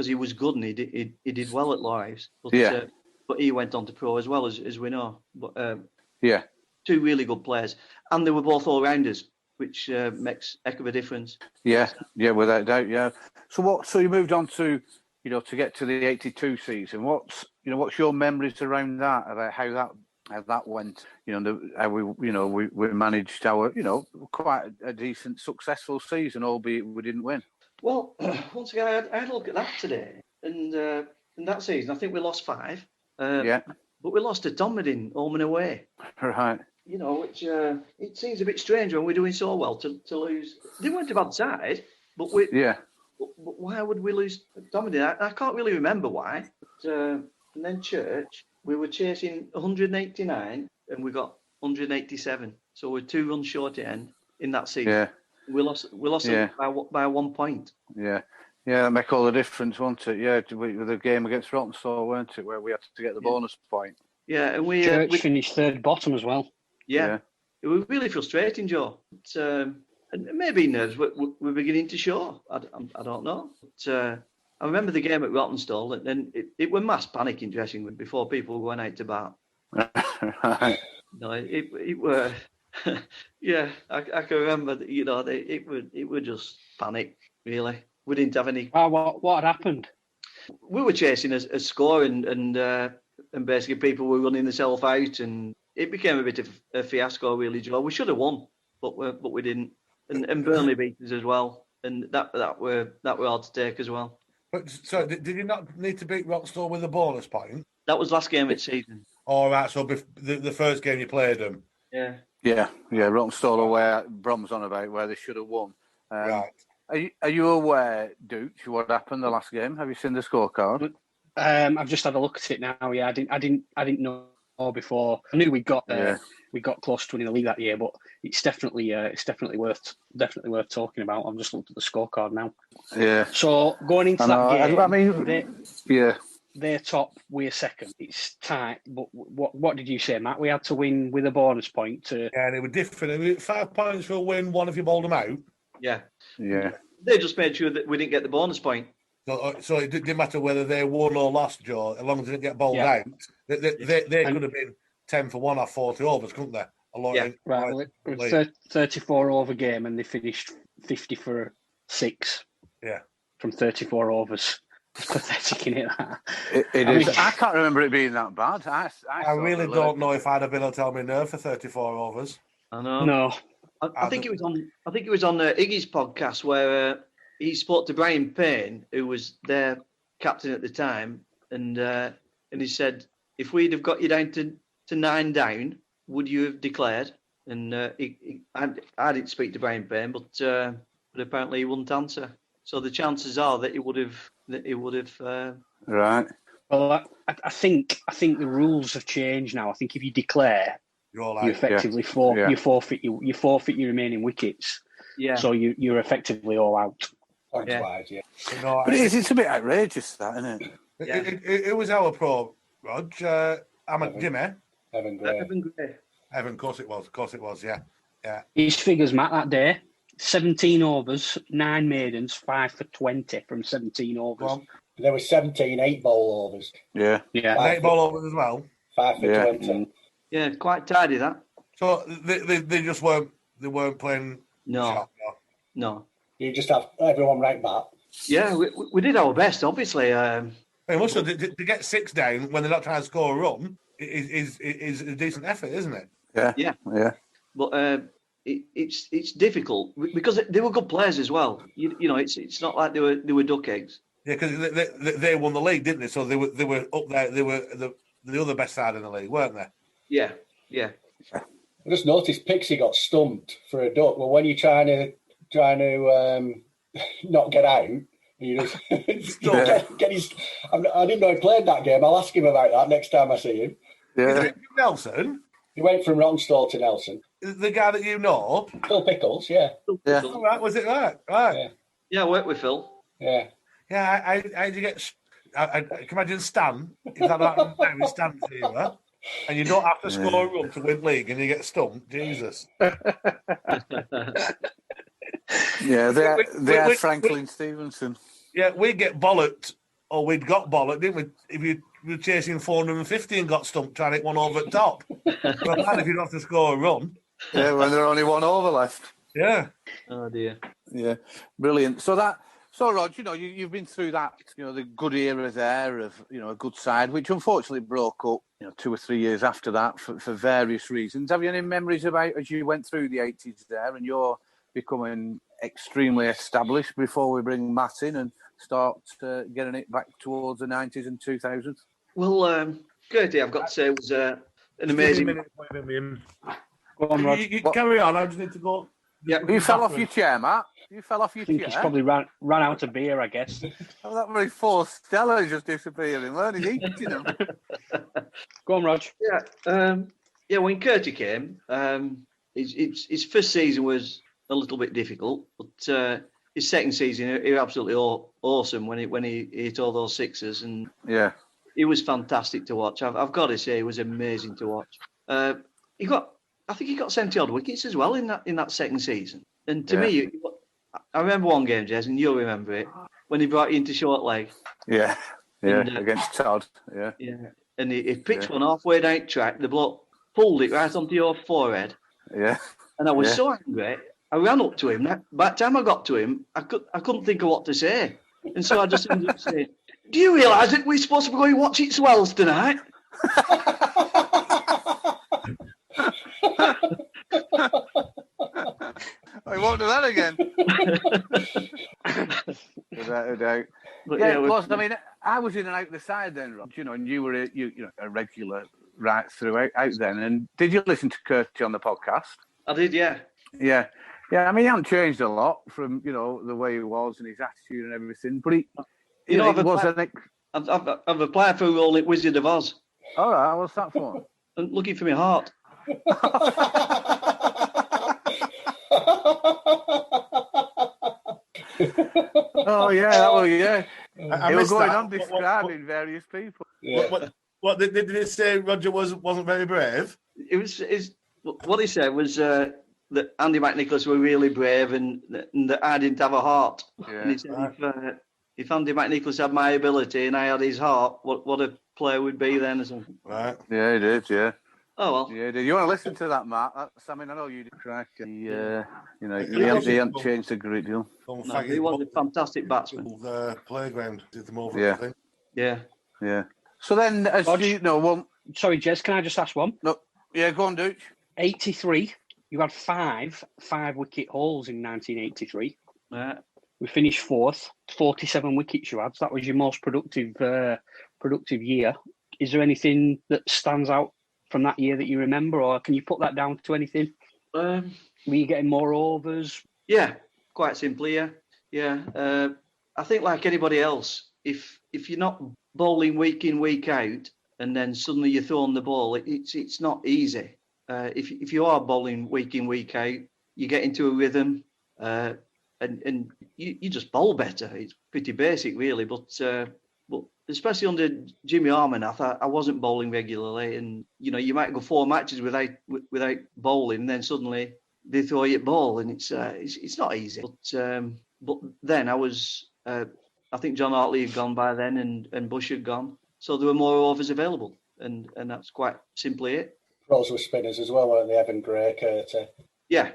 S7: he was good and he did well at Lowerhouse. But he went on to pro as well, as we know. But two really good players, and they were both all rounders, which makes a heck of a difference. Yeah,
S1: without doubt. Yeah. So you moved on to to get to the 82 season. What's your memories around that, about how that went? How we managed our quite a decent, successful season, albeit we didn't win.
S7: Well, once again, I had a look at that today, and in that season, I think we lost 5. But we lost to Tomedin home and away.
S1: Right.
S7: Which it seems a bit strange when we're doing so well to lose. They weren't a bad side, but we. Yeah. But why would we lose Tomedin? I can't really remember why. But, and then Church, we were chasing 189 and we got 187. So we're 2 runs short at end in that season. Yeah. We lost by 1 point. Yeah.
S1: Yeah, that make all the difference, won't it? Yeah, with the game against Rottenstall, weren't it, where we had to get the bonus point.
S7: Yeah, and we
S4: finished third bottom as well.
S7: Yeah. It was really frustrating, Joe. And maybe nerves were beginning to show. I don't know. But, I remember the game at Rottenstall, and then it was mass panic in dressing room before people were going out to bat.
S1: Right.
S7: No, it were. Yeah, I can remember that. It were just panic, really. We didn't have any.
S4: What had happened?
S7: We were chasing a score, and basically people were running themselves out, and it became a bit of a fiasco, really, Joe. We should have won, but we didn't. And Burnley beat us as well, and that were hard to take as well.
S3: But so did you not need to beat Rottenstall with a bonus point?
S7: That was last game of the season.
S3: All right, so the first game you played them.
S7: Yeah.
S1: Rottenstall away. Brom's on about where they should have won.
S3: Right.
S1: Are you aware, Dooch, what happened the last game? Have you seen the scorecard?
S4: I've just had a look at it now. Yeah, I didn't know before. I knew we got close to winning the league that year, but it's definitely worth talking about. I've just looked at the scorecard now. Yeah. So going into that game,
S1: I mean,
S4: they're top, we're second. It's tight, but what did you say, Matt? We had to win with a bonus point to.
S3: Yeah, they were different. 5 points for a win, 1 if you bowled them out.
S7: Yeah.
S1: Yeah.
S7: They just made sure that we didn't get the bonus point.
S3: So it didn't matter whether they won or lost, Joe, as long as they didn't get bowled out. They could have been 10 for 1 or 40 overs, couldn't they?
S4: Right. It was 34 over game, and they finished 50 for 6.
S3: Yeah.
S4: From 34 overs. It's pathetic, isn't it?
S1: It is. I can't remember it being that bad. I
S3: really don't know if I'd have been able to tell me nerve for 34 overs.
S7: I know.
S4: No.
S7: I think it was on Iggy's podcast where he spoke to Brian Payne, who was their captain at the time, and he said, if we'd have got you down to 9 down, would you have declared? And I didn't speak to Brian Payne, but apparently he wouldn't answer. So the chances are that he would have.
S1: Right.
S4: Well, I think the rules have changed now. I think if you declare,
S3: You're
S4: you effectively you forfeit your remaining wickets.
S7: Yeah.
S4: So you're effectively all out.
S6: Points-wise, yeah.
S3: No,
S1: But it's a bit outrageous, that, isn't it?
S3: It was our pro, Rog. Jimmy.
S6: Evan Gray.
S3: Evan, of course it was, yeah.
S4: His figures, Matt, that day: 17 overs, 9 maidens, 5 for 20 from 17 overs.
S6: There were 17 8-ball overs.
S1: Yeah.
S4: Yeah.
S3: And 8-ball overs as well.
S6: 5 for 20.
S7: Yeah, quite tidy that.
S3: So they just weren't playing.
S7: No.
S3: Shot,
S7: No.
S6: You just have everyone right back.
S7: Yeah, we did our best, obviously.
S3: Also, to get 6 down when they're not trying to score a run is a decent effort, isn't it?
S1: Yeah.
S7: But it's difficult because they were good players as well. You know, it's not like they were duck eggs.
S3: Yeah, because they won the league, didn't they? So they were up there. They were the other best side in the league, weren't they?
S7: Yeah.
S6: I just noticed Pixie got stumped for a duck. Well, when you're trying to not get out, you just get his. I didn't know he played that game. I'll ask him about that next time I see him.
S1: Yeah.
S3: Nelson.
S6: He went from Ronstall to Nelson.
S3: The guy that you know.
S6: Phil Pickles, yeah.
S1: Yeah.
S3: All right, was it right? Right.
S7: Yeah, I worked with Phil.
S6: Yeah.
S3: Yeah, I had to get. I can imagine Stan. Is that right? Now Stan's here, and you don't have to score a run to win league, and you get stumped. Jesus.
S1: Yeah, they had Franklin Stevenson.
S3: Yeah, we get bollocked, or we'd got bollocked, didn't we? If you were chasing 450 and got stumped trying to hit one over at top. But man, if you don't have to score a run.
S1: Yeah, when there are only one over left.
S3: Yeah.
S7: Oh dear.
S1: Yeah, brilliant. So Rog, you've been through that, the good era there of, a good side, which unfortunately broke up, 2 or 3 years after that for various reasons. Have you any memories about as you went through the 80s there and you're becoming extremely established before we bring Matt in and start getting it back towards the 90s and 2000s?
S7: Well, Gertie, I've got to say, was an amazing.
S3: Go on, Rog. You carry on. I just need to go.
S7: Yeah,
S1: you fell off your chair, Matt. You fell off your chair.
S4: He's probably ran out of beer, I guess.
S1: Oh, that very four Stella just disappearing. Weren't he eating them?
S4: Go on, Rog.
S7: Yeah. When Gertie came, his first season was a little bit difficult, but his second season he was absolutely awesome when he hit all those sixes, and
S1: yeah,
S7: it was fantastic to watch. I've got to say, it was amazing to watch. I think he got 70 odd wickets as well in that second season. And to me, I remember one game, Jez, and you'll remember it, when he brought you into short leg.
S1: Yeah, and, against Todd. Yeah,
S7: and he pitched one halfway down track. The bloke pulled it right onto your forehead.
S1: Yeah,
S7: and I was so angry. I ran up to him. By the time I got to him, I couldn't think of what to say, and so I just ended up saying, "Do you realise that we're supposed to be going to watch it swells tonight?"
S1: I won't do that again. Without a doubt.
S7: But
S1: I mean, I was in and out the side then, Rob, and you were a regular right throughout out then. And did you listen to Curtis on the podcast?
S7: I did, yeah.
S1: Yeah. I mean, he hasn't changed a lot from the way he was and his attitude and everything. But
S7: I've applied for a role at Wizard of Oz.
S1: All right, what's that for?
S7: I'm looking for my heart.
S1: Oh yeah, that was He was going on describing various people.
S3: Yeah. What did it say? Roger wasn't very brave.
S7: It was what he said was that Andy McNicholas were really brave and that I didn't have a heart.
S1: Yeah.
S7: And he said if Andy McNicholas had my ability and I had his heart, what a player would be then or something.
S3: Right.
S1: Yeah, he did. Yeah.
S7: Oh well.
S1: Yeah, did you want to listen to that, Matt? I know you did crack. He hasn't changed a great deal.
S7: No, he was a fantastic batsman.
S3: The playground did them over.
S1: Yeah.
S3: I think.
S7: Yeah.
S1: So then, as
S4: Rog,
S1: you know, one.
S4: Sorry, Jez, can I just ask one?
S1: No. Yeah, go on, Dooch.
S4: 83. You had five wicket hauls in 1983.
S7: Yeah.
S4: We finished fourth. 47 wickets you had. So that was your most productive year. Is there anything that stands out from that year that you remember, or can you put that down to anything? Were you getting more overs?
S7: Yeah, quite simply, yeah. Yeah. I think like anybody else, if you're not bowling week in, week out, and then suddenly you're throwing the ball, it's not easy. If you are bowling week in, week out, you get into a rhythm, and you just bowl better. It's pretty basic, really. But especially under Jimmy Harman, I wasn't bowling regularly, and you might go 4 matches without bowling, and then suddenly they throw you a ball, and it's not easy. But then I was, I think John Hartley had gone by then, and Bush had gone, so there were more overs available, and that's quite simply it.
S6: Pros were spinners as well, weren't they? Evan Gray, Curtis.
S7: Yeah,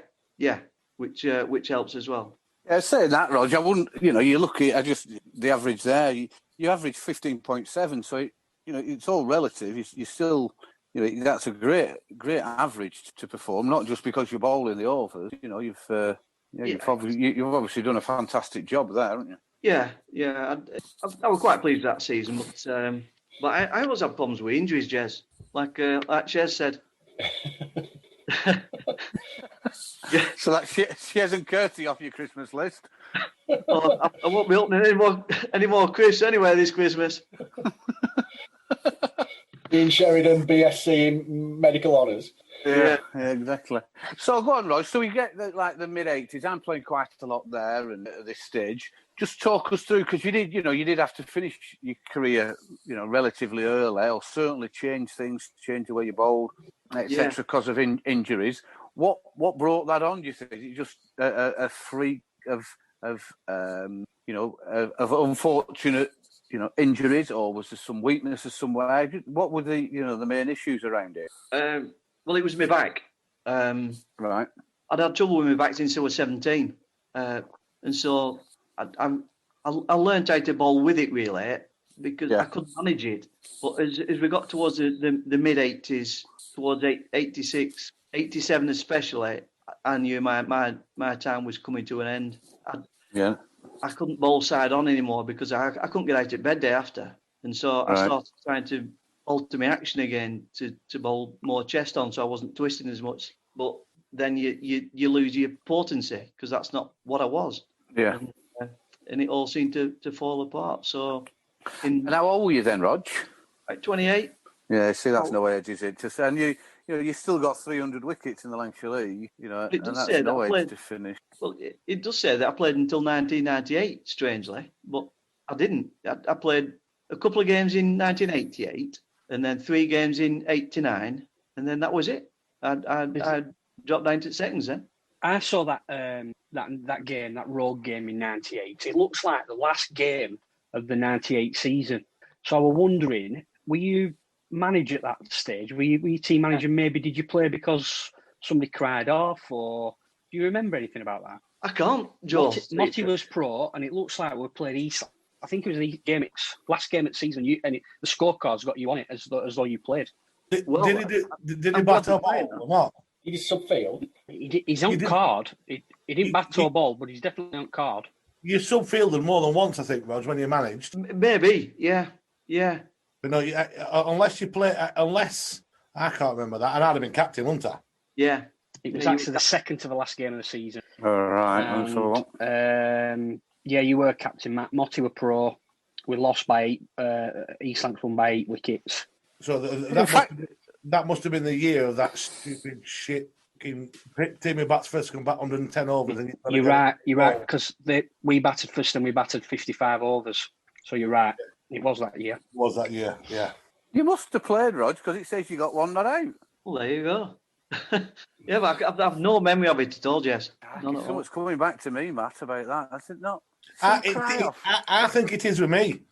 S7: which helps as well.
S1: Yeah, saying that, Roger, I wouldn't. You look at the average there. You average 15.7, so it's all relative. You still, that's a great average to perform. Not just because you're bowling the overs. You've obviously done a fantastic job there, haven't you?
S7: Yeah. I was quite pleased with that season, but I always have problems with injuries, Jez. Like Jez said.
S1: Yeah. So that's Shez and Curtie off your Christmas list.
S7: Well, I won't be opening any more Chris anyway this Christmas.
S6: Dean Sheridan, BSc in medical honours.
S1: Yeah, exactly. So go on, Roy. So we get the mid-80s. I'm playing quite a lot there, and at this stage, just talk us through, because you did have to finish your career, relatively early, or certainly change the way you bowled, etc., because of injuries. What brought that on? Do you think? Is it just a freak of unfortunate injuries, or was there some weaknesses somewhere? What were the main issues around it?
S7: Well, it was my back.
S1: Right.
S7: I'd had trouble with my back since I was 17, and so I learned how to bowl with it really, because I couldn't manage it. But as we got towards the mid 80s, towards 86, 87 especially, I knew my time was coming to an end. I couldn't bowl side on anymore because I couldn't get out of bed day after, and so I started trying to alter my action again to bowl more chest on, so I wasn't twisting as much. But then you lose your potency, because that's not what I was.
S1: Yeah.
S7: And it all seemed to fall apart. So.
S1: And how old were you then, Rog?
S7: Like 28.
S1: Yeah, see, that's no age, is it? And you still got 300 wickets in the Lancashire League,
S7: It does
S1: and that's
S7: say
S1: no
S7: that
S1: age to finish.
S7: Well, it does say that I played until 1998, strangely, but I didn't. I played a couple of games in 1988, and then 3 games in 89, and then that was it. I dropped down to seconds then.
S4: I saw that game, that road game in '98. It looks like the last game of the '98 season. So I was wondering, were you manager at that stage? Were you team manager? Maybe did you play because somebody cried off, or do you remember anything about that?
S7: I can't, Joe.
S4: Motti was pro, and it looks like we played East. I think it was the last game of the season, the scorecards got you on it as though you played.
S3: Did he bat a ball or not?
S6: He did subfield.
S4: He's on card. He didn't bat to a ball, but he's definitely on card.
S3: You subfielded more than once, I think, Rog, when you managed.
S7: Maybe, yeah.
S3: But no, unless I can't remember that, and I'd have been captain, wouldn't I?
S7: Yeah.
S4: It was actually the second to the last game of the season.
S1: All right.
S4: Yeah, you were captain, Matt. Motti were pro. We lost by 8. East Lancs won by 8 wickets.
S3: So that must have been the year of that stupid shit. Timmy bats first, come back 110 overs. And
S4: you're right, because we batted first and we batted 55 overs. So you're right. It was that year.
S3: Yeah.
S1: You must have played, Rog, because it says you got 1 not out.
S7: Well, there you go. Yeah, but I've no memory of it at all, Jess.
S1: Someone's coming back to me, Matt, about that. I said, no.
S3: I think it is with me.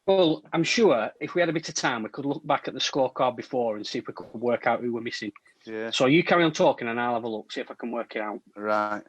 S4: Well, I'm sure if we had a bit of time, we could look back at the scorecard before and see if we could work out who we're missing.
S1: Yeah.
S4: So you carry on talking and I'll have a look, see if I can work it out.
S1: Right.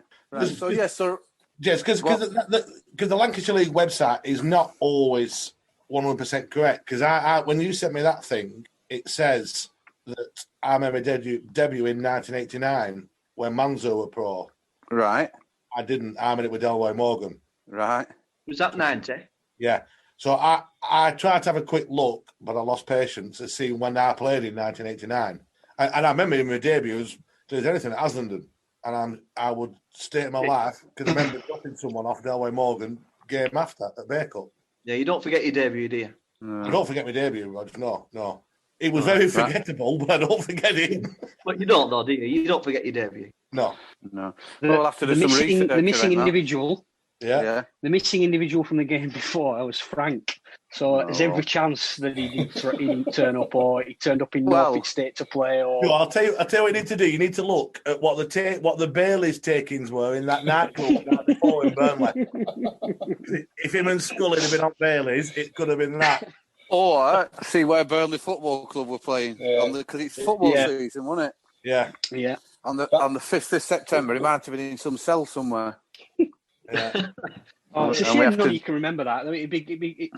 S1: So, yes, sir.
S3: Yes, because the Lancashire League website is not always 100% correct. Because I when you sent me that thing, it says that I made my debut in 1989 when Manzo were pro.
S1: Right.
S3: I didn't. I made it with Delroy Morgan.
S1: Right.
S7: Was that 90?
S3: Yeah. So I tried to have a quick look, but I lost patience to see when I played in 1989. And I remember in my debut, there's anything at Haslingden. and I would stay my life because I remember dropping someone off Delway Morgan game after at Bacup.
S7: Yeah, you don't forget your debut, do you?
S3: I don't forget my debut, Roger. No. It was very forgettable, but I don't forget it.
S7: But you don't, though, do you? You don't forget your debut.
S3: No.
S1: Well, we'll have to do some research.
S4: The missing individual.
S3: Yeah.
S4: The missing individual from the game before was Frank. So there's every chance that he didn't turn up, or he turned up in Norfolk State to play. Or
S3: I'll tell you what you need to do. You need to look at what the Bailey's takings were in that nightclub night before in Burnley. If him and Scully had been on Bailey's, it could have been that.
S1: Or see where Burnley Football Club were playing because it's football season, wasn't it?
S3: Yeah.
S1: On the 5th of September, it might have been in some cell somewhere.
S3: Yeah.
S4: It's a shame none of you can remember that. I mean,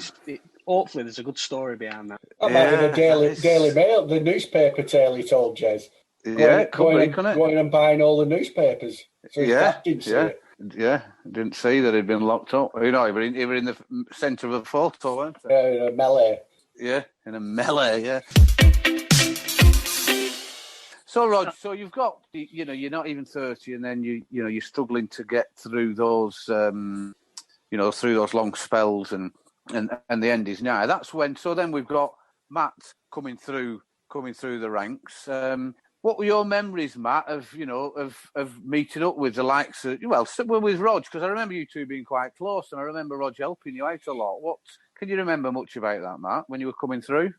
S4: hopefully there's a good story behind that.
S6: That might be the Daily Mail, the newspaper tale he told Jez. Going and buying all the newspapers. So
S1: Yeah, didn't see that he'd been locked up. You know, he were in the centre of a photo, weren't he?
S6: Yeah, in a melee.
S1: Yeah, in a melee, yeah. So, Rog, you've got, you're not even 30, and then you're struggling to get through those, through those long spells, and the end is now. That's when. So then we've got Matt coming through the ranks. What were your memories, Matt, of meeting up with the likes of, with Rog? Because I remember you two being quite close, and I remember Rog helping you out a lot. What can you remember much about that, Matt, when you were coming through?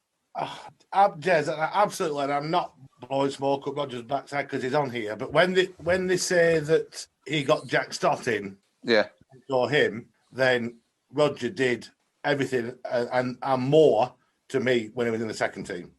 S3: Jez, absolutely, and I'm not blowing smoke up Roger's backside because he's on here. But when they say that he got Jack Stott in, or him, then Roger did everything and more to me when he was in the second team.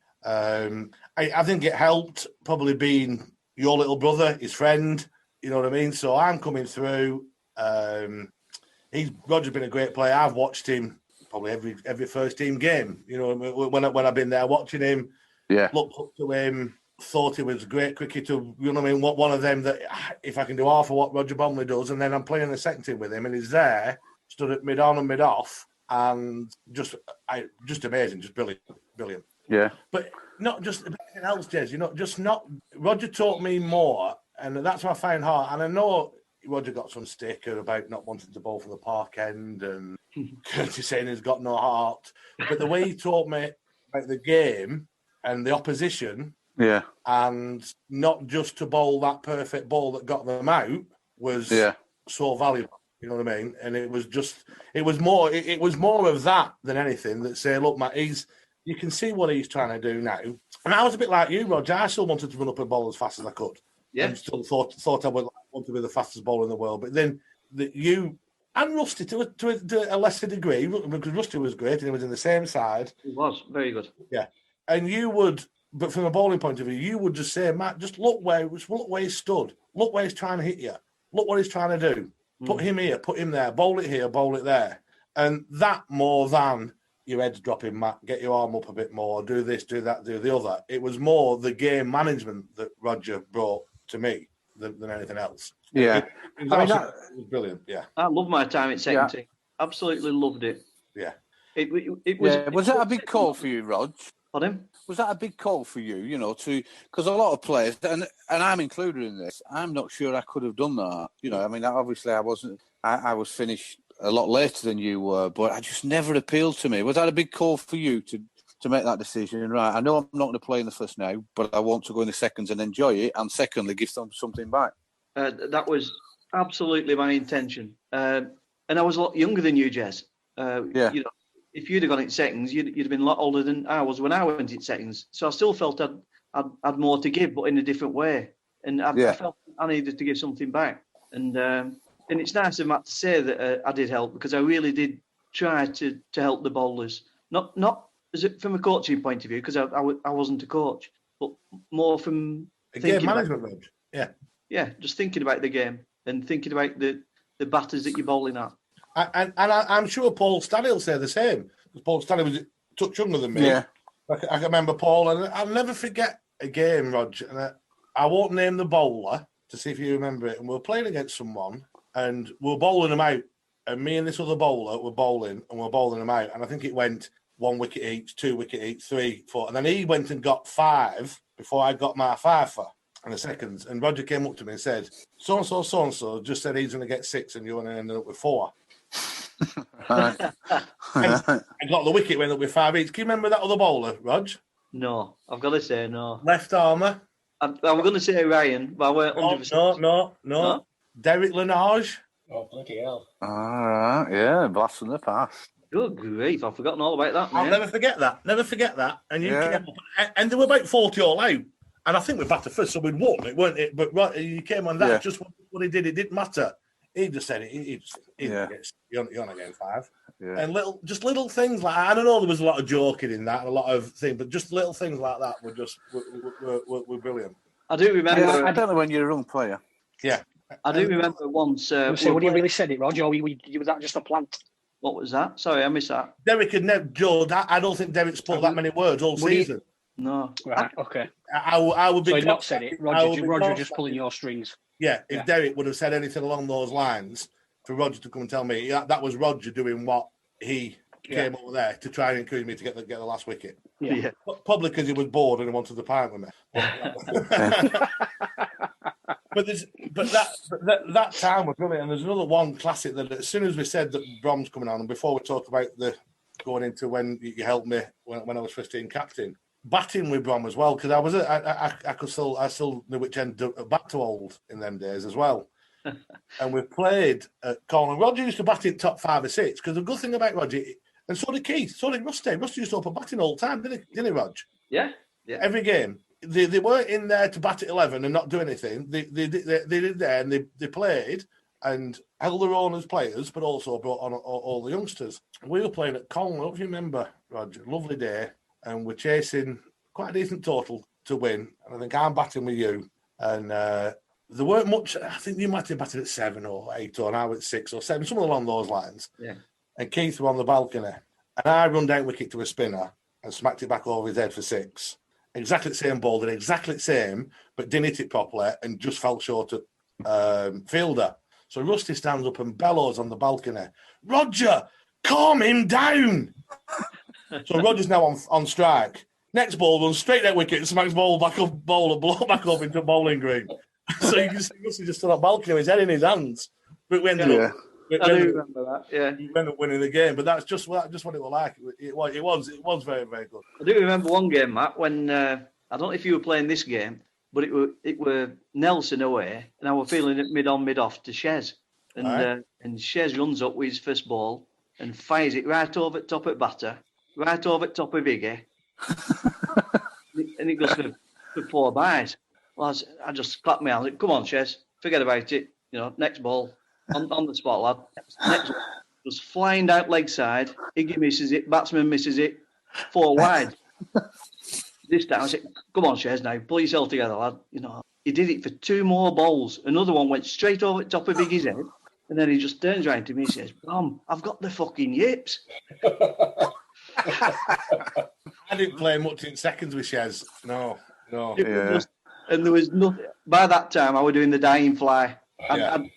S3: I think it helped probably being your little brother, his friend. You know what I mean? So I'm coming through. Roger's been a great player. I've watched him probably every first team game. You know, when I've been there watching him, looked up to him, thought he was a great cricketer. You know what I mean? One of them that if I can do half of what Roger Bromley does, and then I'm playing the second team with him, and he's there, stood at mid on and mid off, and just amazing, just brilliant.
S1: Yeah.
S3: But not just anything else, Jez. Roger taught me more, and that's what I find hard. And I know Roger got some sticker about not wanting to bowl for the park end and Curtis saying he's got no heart. But the way he taught me about the game and the opposition, and not just to bowl that perfect ball that got them out was so valuable. You know what I mean? And it was more of that than anything that say, look, Matt, you can see what he's trying to do now. And I was a bit like you, Roger. I still wanted to run up and bowl as fast as I could. Yeah. And still thought I would want to be the fastest bowler in the world. But then you and Rusty to a lesser degree, because Rusty was great and he was in the same side.
S7: He was very good.
S3: Yeah. And you would, but from a bowling point of view, you would just say, Matt, just look where he stood. Look where he's trying to hit you. Look what he's trying to do. Put him here, put him there. Bowl it here, bowl it there. And that more than your head's dropping, Matt, get your arm up a bit more, do this, do that, do the other. It was more the game management that Roger brought to me than anything else.
S1: Yeah.
S3: It was brilliant, yeah.
S7: I love my time at second team. Absolutely loved it.
S3: Yeah.
S7: It was.
S1: Yeah. Was that a big call for you, Rog?
S7: Pardon?
S1: Was that a big call for you, because a lot of players, and I'm included in this, I'm not sure I could have done that. I mean, obviously I wasn't, I was finished a lot later than you were, but I just never appealed to me. Was that a big call for you to make that decision? Right, I know I'm not going to play in the first now, but I want to go in the seconds and enjoy it, and secondly, give something back.
S7: That was absolutely my intention. And I was a lot younger than you, Jez. If you'd have gone in seconds, you'd have been a lot older than I was when I went in seconds. So I still felt I'd more to give, but in a different way. And I felt I needed to give something back. And it's nice of Matt to say that I did help, because I really did try to help the bowlers. Not from a coaching point of view, because I wasn't a coach, but more from
S3: game management.
S7: Yeah, just thinking about the game and thinking about the batters that you're bowling at.
S3: And I'm sure Paul Stanley will say the same. Paul Stanley was a touch younger than me. Yeah. I can remember Paul, and I'll never forget a game, Roger. And I won't name the bowler to see if you remember it. And we were playing against someone, and we were bowling them out. And me and this other bowler were bowling, and we were bowling them out. And I think it went 1 wicket each, 2 wicket each, 3, 4. And then he went and got 5 before I got my 5 for. and the seconds. And Roger came up to me and said, so-and-so just said he's going to get 6 and you're going to end up with 4.
S1: Right.
S3: I got the wicket, went up with 5 each. Can you remember that other bowler, Rog?
S7: No, I've got to say no.
S3: Left armour?
S7: I was going to say Ryan, but I weren't 100%.
S3: No. Derek Lenage?
S6: Oh, bloody hell.
S1: All right, yeah, blast from the past.
S7: Good grief, I've forgotten all about that.
S3: I'll
S7: mate.
S3: never forget that. And you
S1: Yeah.
S3: came up, and they were about 40 all out. And I think we batted first, so we'd won it, weren't it? But right, you came on that,
S1: Yeah.
S3: just what he did, it didn't matter. He just said it.
S1: Yeah.
S3: You're not getting 5.
S1: Yeah.
S3: And little things like, I don't know, there was a lot of joking in that and a lot of things, but just little things like that were brilliant.
S7: I do remember.
S1: Yeah, I don't know when you're a young player.
S3: Yeah.
S7: I do remember once.
S4: So would you really said it, Roger? Or was that just a plant?
S7: What was that? Sorry, I missed that.
S3: Derek had never, Joe, I don't think Derek spoke that many words all
S4: Would he-
S3: season.
S7: No.
S4: Right, okay.
S3: I would be.
S4: So he'd not said it. Roger just pulling your strings.
S3: Yeah, if
S4: Yeah.
S3: Derek would have said anything along those lines, for Roger to come and tell me that was Roger doing what he came over there to try and encourage me to get the last wicket.
S7: Yeah.
S3: Probably because he was bored and he wanted to pint with me. But that time was brilliant. And there's another one classic that as soon as we said that Brom's coming on, and before we talk about the going into when you helped me when I was 15 captain, batting with Brom as well, because I still knew which end of bat to hold in them days as well. And we played at Cornwall. Roger used to bat in top 5 or 6, because the good thing about Roger, and so did Keith, so did Rusty. Rusty used to open batting all the time, didn't he, Rog?
S7: Yeah.
S3: Every game. They weren't in there to bat at 11 and not do anything. They did there, and they played and held their own as players, but also brought on all the youngsters. We were playing at Cornwall, if you remember, Roger. Lovely day, and we're chasing quite a decent total to win. And I think I'm batting with you, and there weren't much. I think you might have batted at 7 or 8, or now at 6 or 7, something along those lines.
S7: Yeah.
S3: And Keith were on the balcony, and I run down wicket to a spinner and smacked it back over his head for 6. Exactly the same ball, did exactly the same, but didn't hit it properly and just fell short at fielder. So Rusty stands up and bellows on the balcony, "Roger, calm him down." So Roger's now on strike. Next ball runs straight at wicket and smacks blow back up into bowling green. So you can see Rusty just stood on the balcony with his head in his hands. But we ended up.
S7: I do remember that. Yeah,
S3: we ended up winning the game, but that's just what it was like. It was very, very good.
S7: I do remember one game, Matt, when I don't know if you were playing this game, but it were Nelson away, and I was feeling it mid on, mid off to Shez, and Shez runs up with his first ball and fires it right over the top of batter, right over the top of Iggy, and it goes for 4 byes. Well, I just clapped my hands. Come on, Shez, forget about it. Next ball. On the spot, lad. Next one was flying out leg side. Iggy misses it. Batsman misses it. 4 wide. This time I said, "Come on, Shez, now pull yourself together, lad." He did it for 2 more balls. Another one went straight over the top of Iggy's head, and then he just turns around to me and says, "Brom, I've got the fucking yips."
S3: I didn't play much in seconds with Shez. No.
S7: And there was nothing. By that time, I was doing the dying fly. I just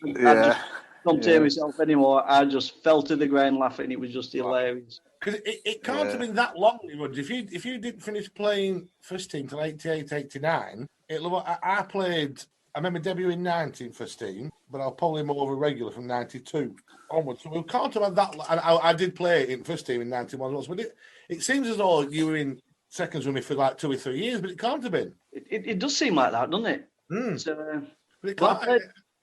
S7: couldn't tame myself anymore. I just fell to the ground laughing. It was just hilarious.
S3: Because it can't have been that long, Roger. If you didn't finish playing first team till 88, 89, I played. I remember debuting 19 first team, but I was probably more of a regular from 92 onwards. So we can't have had that. And I did play in first team in 91 once, but it seems as though you were in seconds with me for like 2 or 3 years, but it can't have been.
S7: It does seem like that, doesn't it?
S3: Mm.
S7: So,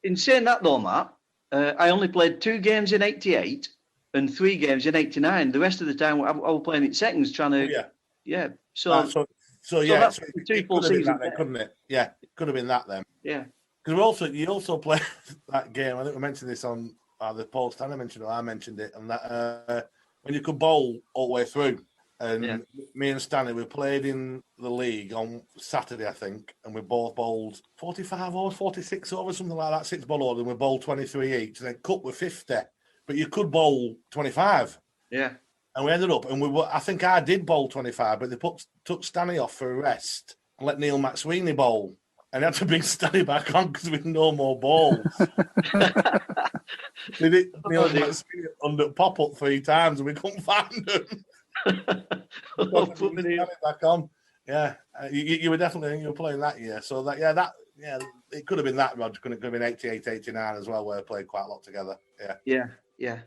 S7: in saying that though, Matt, I only played 2 games in 88 and 3 games in 89. The rest of the time I was playing in seconds trying to... Yeah. So that's the 2 full seasons.
S3: Couldn't it? Yeah, it could have been that then.
S7: Yeah.
S3: Because you also played that game, I think we mentioned this on the Paul Stanley mentioned it, I mentioned it, and that when you could bowl all the way through. And me and Stanley, we played in the league on Saturday, I think, and we both bowled 45 overs, 46 overs, something like that, 6 ball orders, and we bowled 23 each, and then cut with 50. But you could bowl 25.
S7: Yeah.
S3: And we ended up, and I think I did bowl 25, but they took Stanley off for a rest and let Neil McSweeney bowl. And they had to bring Stanley back on because we had no more balls. Neil McSweeney under pop-up 3 times, and we couldn't find him. Back on. Yeah, you were definitely, you were playing that year. So that Yeah, it could have been that, Roger. Could have been 88, 89 as well, where we played quite a lot together.
S7: Yeah,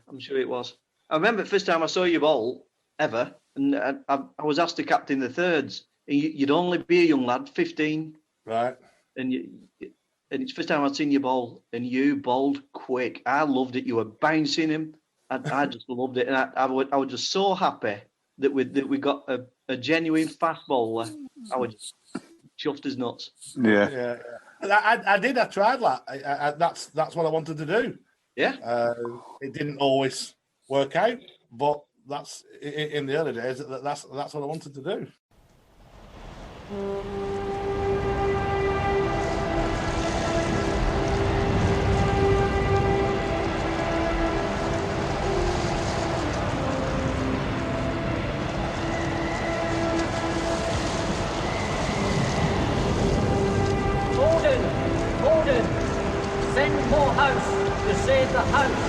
S7: I'm sure it was. I remember the first time I saw you bowl ever, and I was asked to captain the thirds. And you'd only be a young lad, 15.
S3: Right.
S7: And it's the first time I'd seen you bowl, and you bowled quick. I loved it. You were bouncing him. I just loved it. And I was just so happy that we got a genuine fast bowler. I was just chuffed as nuts.
S3: Yeah. I tried that. That's what I wanted to do.
S7: Yeah.
S3: It didn't always work out, but that's in the early days. That's what I wanted to do.
S5: Gordon, send Moorhouse to save the house.